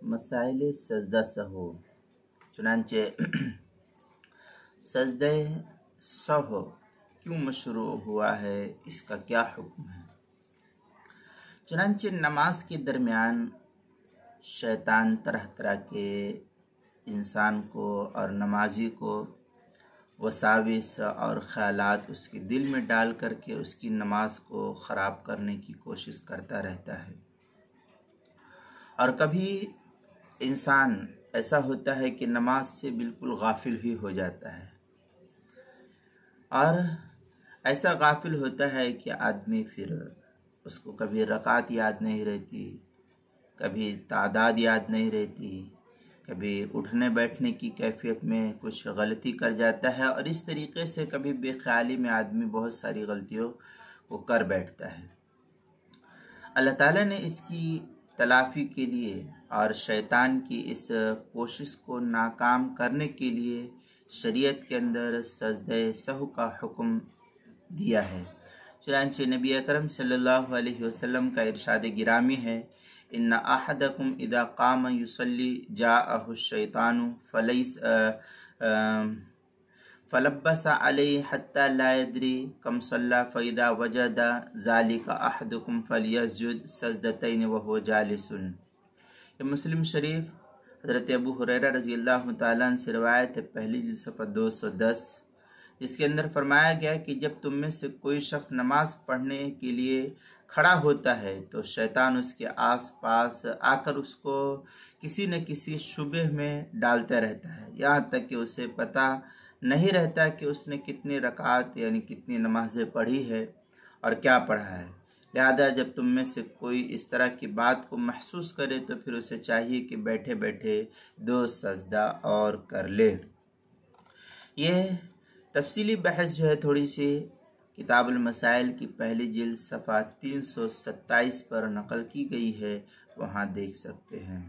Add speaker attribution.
Speaker 1: مسائل سجدہ سہو۔ چنانچہ سجدہ سہو کیوں مشروع ہوا ہے، اس کا کیا حکم ہے؟ چنانچہ نماز کے درمیان شیطان طرح طرح کے انسان کو اور نمازی کو وساوس اور خیالات اس کے دل میں ڈال کر کے اس کی نماز کو خراب کرنے کی کوشش کرتا رہتا ہے۔ اور کبھی انسان ایسا ہوتا ہے کہ نماز سے بالکل غافل ہی ہو جاتا ہے، اور ایسا غافل ہوتا ہے کہ آدمی پھر اس کو کبھی رکعت یاد نہیں رہتی، کبھی تعداد یاد نہیں رہتی، کبھی اٹھنے بیٹھنے کی کیفیت میں کچھ غلطی کر جاتا ہے، اور اس طریقے سے کبھی بے خیالی میں آدمی بہت ساری غلطیوں کو کر بیٹھتا ہے۔ اللہ تعالیٰ نے اس کی تلافی کے لیے اور شیطان کی اس کوشش کو ناکام کرنے کے لیے شریعت کے اندر سجدہ سہو کا حکم دیا ہے۔ چنانچہ نبی اکرم صلی اللہ علیہ وسلم کا ارشاد گرامی ہے، ان احدکم اذا قام یصلی جاءہ الشیطان فلبس علیہ حتی لا یدری کم صلی فاذا وجد ذلک احدکم فلیسجد سجدتین وہو جالس۔ یہ مسلم شریف حضرت ابو ہریرہ رضی اللہ تعالیٰ عنہ سے روایت ہے، پہلی جلد صفحہ 210، جس کے اندر فرمایا گیا کہ جب تم میں سے کوئی شخص نماز پڑھنے کے لیے کھڑا ہوتا ہے تو شیطان اس کے آس پاس آ کر اس کو کسی نہ کسی شبہ میں ڈالتا رہتا ہے، یہاں تک کہ اسے پتہ نہیں رہتا کہ اس نے کتنی رکعات یعنی کتنی نمازیں پڑھی ہے اور کیا پڑھا ہے۔ لہذا جب تم میں سے کوئی اس طرح کی بات کو محسوس کرے تو پھر اسے چاہیے کہ بیٹھے بیٹھے 2 سجدہ اور کر لے۔ یہ تفصیلی بحث جو ہے تھوڑی سی کتاب المسائل کی پہلی جلد صفحہ 327 پر نقل کی گئی ہے، وہاں دیکھ سکتے ہیں۔